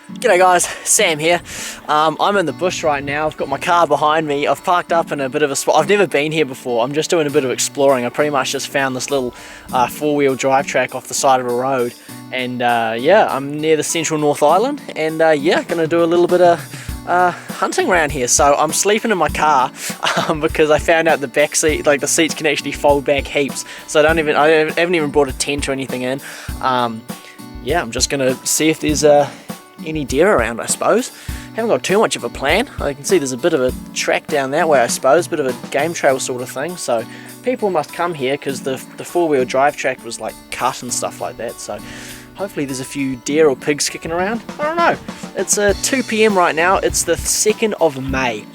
G'day guys, Sam here. I'm in the bush right now. I've got my car behind me. I've parked up in a bit of a spot. I've never been here before. I'm just doing a bit of exploring. I pretty much just found this little four-wheel drive track off the side of a road. And yeah, I'm near the central North Island. And yeah, gonna do a little bit of hunting around here. So I'm sleeping in my car because I found out the back seat, like the seats can actually fold back heaps. So I haven't even brought a tent or anything in. Yeah, I'm just gonna see if there's any deer around, I suppose. Haven't got too much of a plan. I can see there's a bit of a track down that way, I suppose, bit of a game trail sort of thing. So people must come here because the four-wheel drive track was like cut and stuff like that. So hopefully there's a few deer or pigs kicking around. I don't know. It's 2 PM right now. It's the 2nd of May.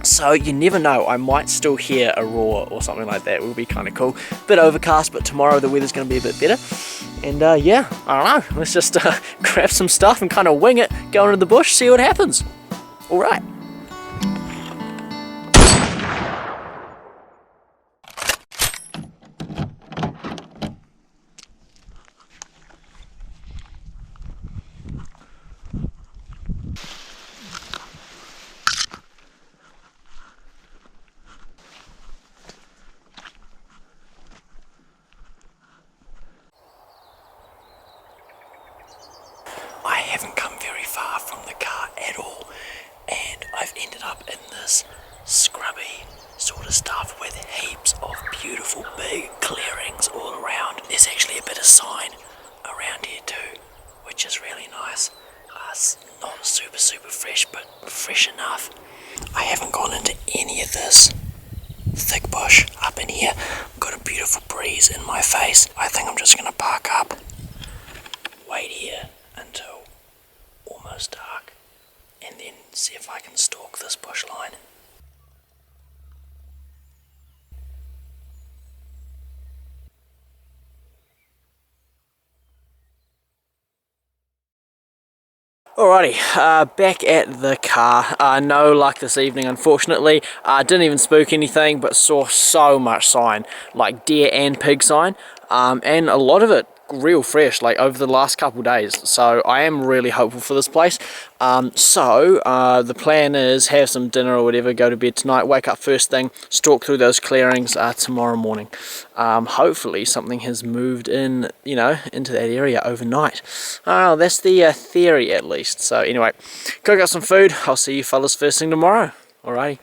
So you never know, I might still hear a roar or something like that. It would be kind of cool. Bit overcast, but tomorrow the weather's going to be a bit better. And yeah, I don't know, let's just grab some stuff and kind of wing it, go into the bush, see what happens. Alright. I haven't come very far from the car at all, and I've ended up in this scrubby sort of stuff with heaps of beautiful big clearings all around. There's actually a bit of sign around here too, which is really nice. It's not super fresh, but fresh enough. I haven't gone into any of this thick bush up in here. I've got a beautiful breeze in my face. I think I'm just going to park up, wait here until almost dark, and then see if I can stalk this bush line. Alrighty, back at the car. No luck this evening, unfortunately. Didn't even spook anything, but saw so much sign, like deer and pig sign, and a lot of it real fresh, like over the last couple days. So I am really hopeful for this place. The plan is have some dinner or whatever, go to bed tonight, wake up first thing, stalk through those clearings tomorrow morning. Hopefully something has moved in, you know, into that area overnight. That's the theory at least. So anyway, cook up some food. I'll see you fellas first thing tomorrow. Alrighty.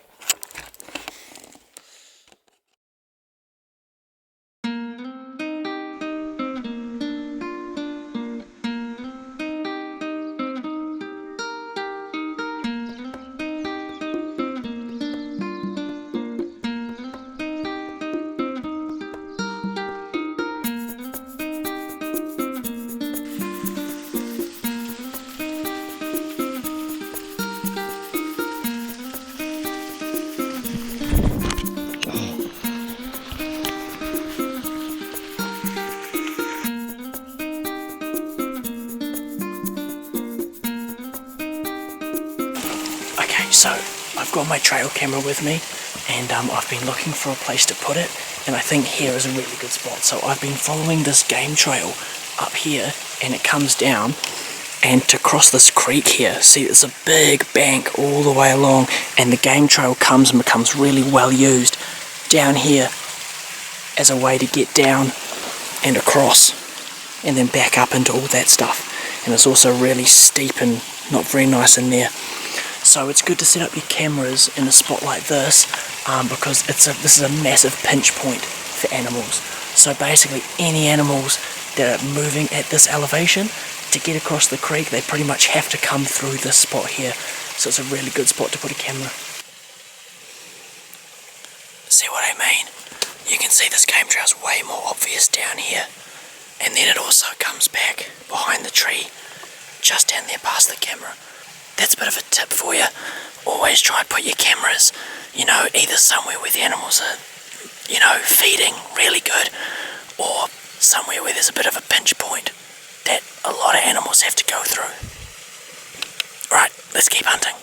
So I've got my trail camera with me, and I've been looking for a place to put it, and I think here is a really good spot. So I've been following this game trail up here, and it comes down, and to cross this creek here, see there's a big bank all the way along, and the game trail comes and becomes really well used down here as a way to get down and across, and then back up into all that stuff. And it's also really steep and not very nice in there. So it's good to set up your cameras in a spot like this because this is a massive pinch point for animals. So basically any animals that are moving at this elevation, to get across the creek, they pretty much have to come through this spot here. So it's a really good spot to put a camera. See what I mean? You can see this game trail's way more obvious down here. And then it also comes back behind the tree, just down there past the camera. That's a bit of a tip for you. Always try and put your cameras, you know, either somewhere where the animals are, you know, feeding really good, or somewhere where there's a bit of a pinch point that a lot of animals have to go through. Right, let's keep hunting.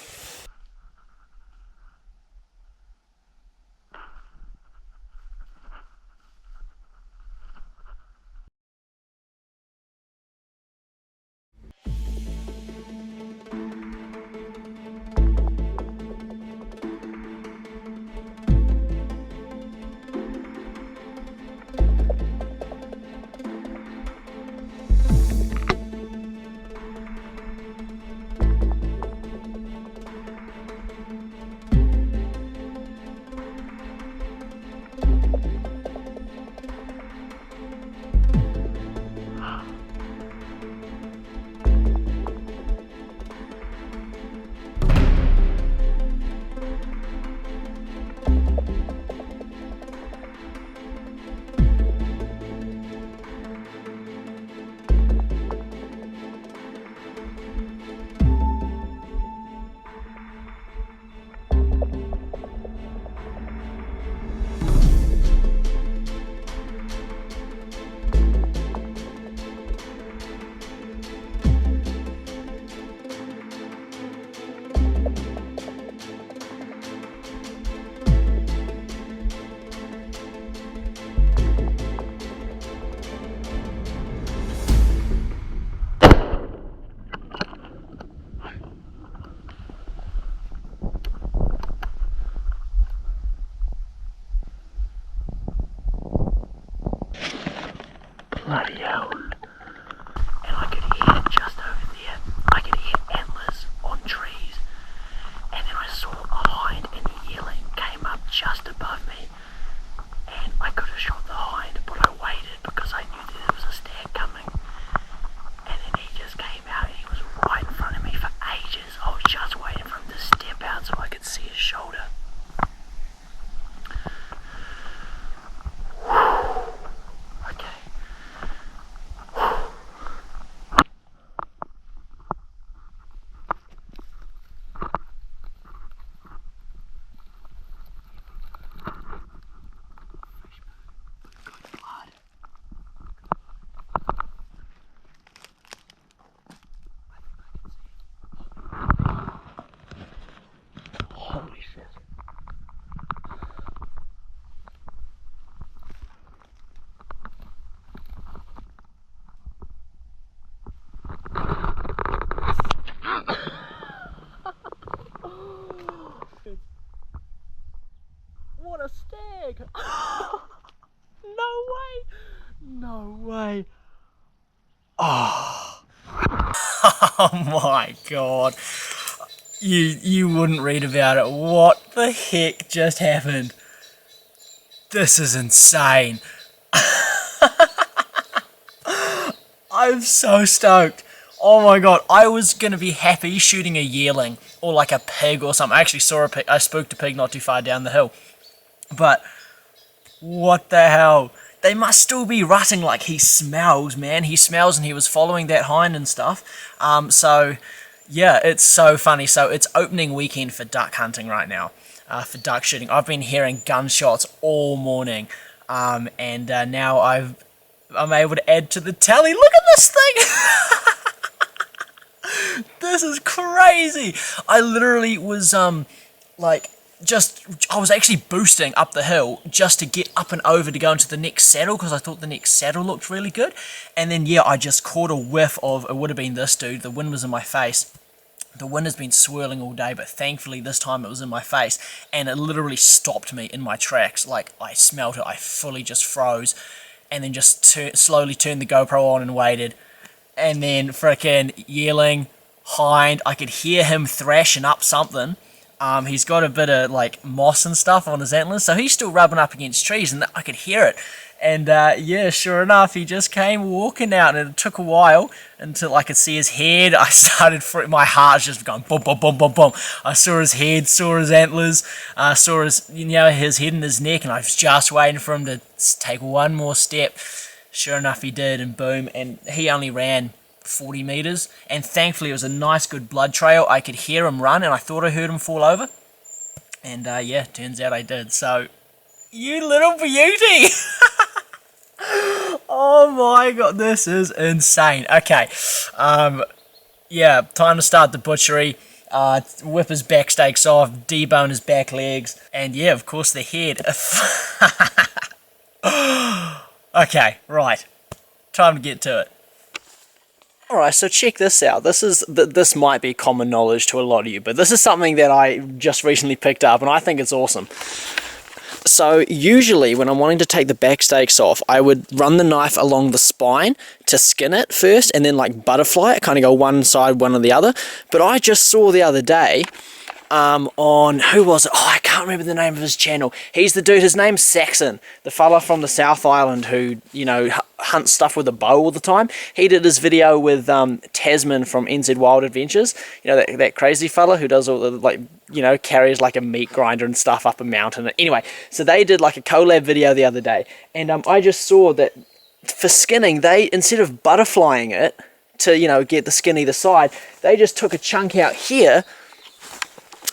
Oh my god. You wouldn't read about it. What the heck just happened? This is insane. I'm so stoked. Oh my god, I was gonna be happy shooting a yearling or like a pig or something. I actually saw a pig. I spooked a pig not too far down the hill. But what the hell? They must still be rutting. Like, he smells, man. He smells, and he was following that hind and stuff. So yeah, it's so funny. So it's opening weekend for duck hunting right now, for duck shooting. I've been hearing gunshots all morning, and now I'm able to add to the tally. Look at this thing. This is crazy. I literally was like, I was actually boosting up the hill just to get up and over to go into the next saddle, because I thought the next saddle looked really good. And then yeah, I just caught a whiff of, it would have been this dude. The wind was in my face. The wind has been swirling all day, but thankfully this time it was in my face, and it literally stopped me in my tracks. Like, I smelt it. I fully just froze, and then just slowly turned the GoPro on and waited. And then frickin' yearling, hind, I could hear him thrashing up something. He's got a bit of like moss and stuff on his antlers, so he's still rubbing up against trees, and I could hear it. And yeah, sure enough, he just came walking out, and it took a while until I could see his head. I started, my heart's just going boom, boom, boom, boom, boom. I saw his head, saw his antlers, saw his, his head and his neck, and I was just waiting for him to take one more step. Sure enough, he did, and boom, and he only ran 40 meters, and thankfully it was a nice good blood trail. I could hear him run, and I thought I heard him fall over, and yeah, turns out I did. So, you little beauty. Oh my god, this is insane. Okay, yeah, time to start the butchery. Whip his back steaks off, debone his back legs, and yeah, of course the head. Okay, right, time to get to it. Alright, so check this out. This might be common knowledge to a lot of you, but this is something that I just recently picked up, and I think it's awesome. So usually when I'm wanting to take the back steaks off, I would run the knife along the spine to skin it first, and then like butterfly it, kind of go one side, one or the other. But I just saw the other day on, who was it? Oh, I can't remember the name of his channel. He's the dude, his name's Saxon, the fella from the South Island who, hunts stuff with a bow all the time. He did his video with Tasman from NZ Wild Adventures, that crazy fella who does all the, carries like a meat grinder and stuff up a mountain. Anyway, so they did like a collab video the other day, and I just saw that for skinning, they, instead of butterflying it to, get the skin either side, they just took a chunk out here.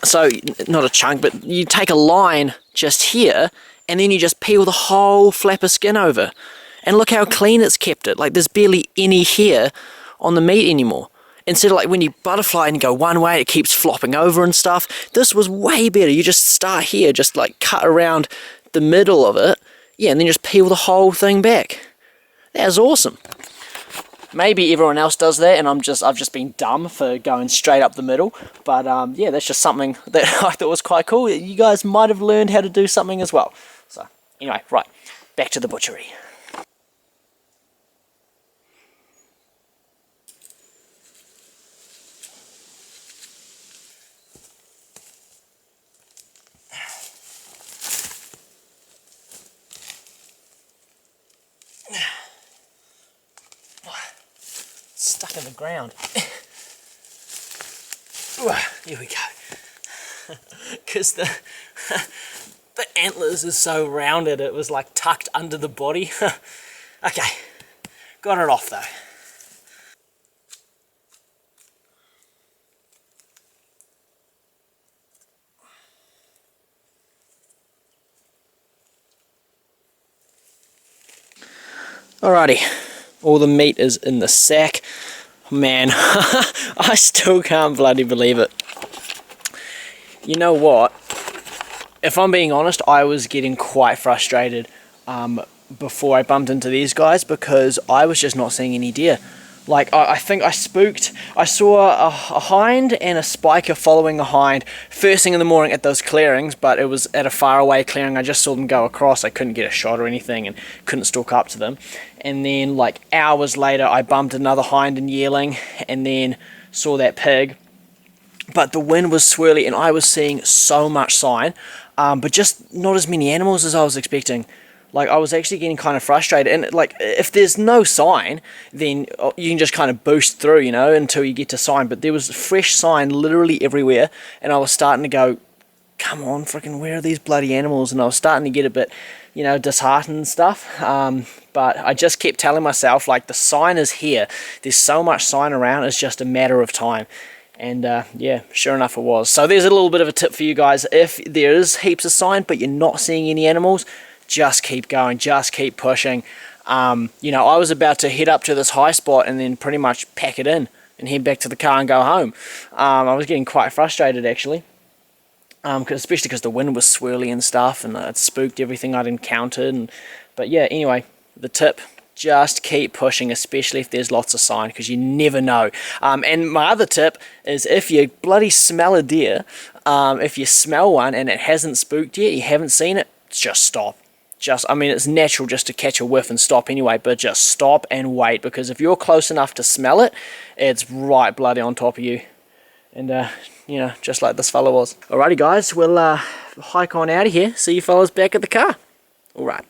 So, not a chunk, but you take a line just here, and then you just peel the whole flap of skin over. And look how clean it's kept it. Like, there's barely any hair on the meat anymore. Instead of like when you butterfly and you go one way, it keeps flopping over and stuff. This was way better. You just start here, just like cut around the middle of it. Yeah, and then just peel the whole thing back. That was awesome. Maybe everyone else does that, and I've just been dumb for going straight up the middle. But yeah, that's just something that I thought was quite cool. You guys might have learned how to do something as well. So anyway, right, back to the butchery. Stuck in the ground. Here we go. Because the antlers is so rounded, it was like tucked under the body. Okay, got it off though. Alrighty, all the meat is in the sack. Man, I still can't bloody believe it. You know what? If I'm being honest, I was getting quite frustrated before I bumped into these guys, because I was just not seeing any deer. Like, I think I spooked. I saw a hind and a spiker following a hind first thing in the morning at those clearings, but it was at a faraway clearing. I just saw them go across. I couldn't get a shot or anything and couldn't stalk up to them. And then, like, hours later, I bumped another hind and yearling and then saw that pig. But the wind was swirly and I was seeing so much sign, but just not as many animals as I was expecting. Like, I was actually getting kind of frustrated, and like, if there's no sign, then you can just kind of boost through, you know, until you get to sign. But there was fresh sign literally everywhere, and I was starting to go, come on, freaking, where are these bloody animals? And I was starting to get a bit, you know, disheartened and stuff. But I just kept telling myself, like, the sign is here. There's so much sign around, it's just a matter of time. And yeah, sure enough it was. So there's a little bit of a tip for you guys. If there is heaps of sign, but you're not seeing any animals, just keep going, just keep pushing. You know, I was about to head up to this high spot and then pretty much pack it in and head back to the car and go home. I was getting quite frustrated actually, especially because the wind was swirly and stuff, and it spooked everything I'd encountered. But yeah, anyway, the tip, just keep pushing, especially if there's lots of sign, because you never know. And my other tip is, if you bloody smell a deer, if you smell one and it hasn't spooked yet, you haven't seen it, just stop. I mean, it's natural just to catch a whiff and stop anyway, but just stop and wait, because if you're close enough to smell it, it's right bloody on top of you. And, you know, just like this fella was. Alrighty guys, we'll hike on out of here. See you fellas back at the car. Alright.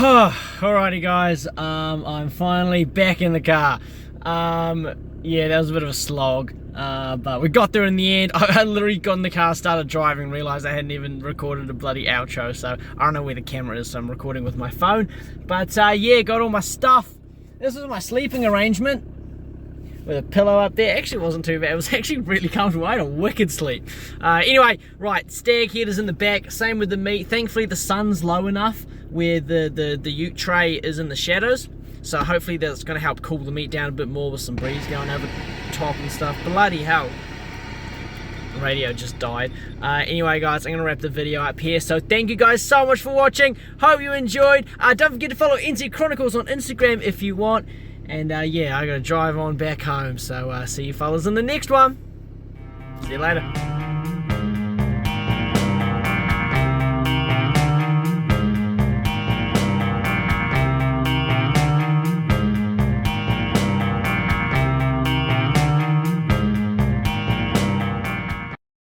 Alrighty guys, I'm finally back in the car. Yeah, that was a bit of a slog, but we got there in the end. I literally got in the car, started driving, realised I hadn't even recorded a bloody outro, so I don't know where the camera is, so I'm recording with my phone. But yeah, got all my stuff. This is my sleeping arrangement with a pillow up there. Actually, it wasn't too bad. It was actually really comfortable. I had a wicked sleep. Anyway, right, stag head is in the back, same with the meat. Thankfully the sun's low enough where the ute tray is in the shadows, so hopefully that's going to help cool the meat down a bit more with some breeze going over the top and stuff. Bloody hell, the radio just died. Anyway guys, I'm going to wrap the video up here, so thank you guys so much for watching. Hope you enjoyed. Don't forget to follow NZ Chronicles on Instagram if you want. And yeah, I gotta drive on back home, so see you fellas in the next one. See you later.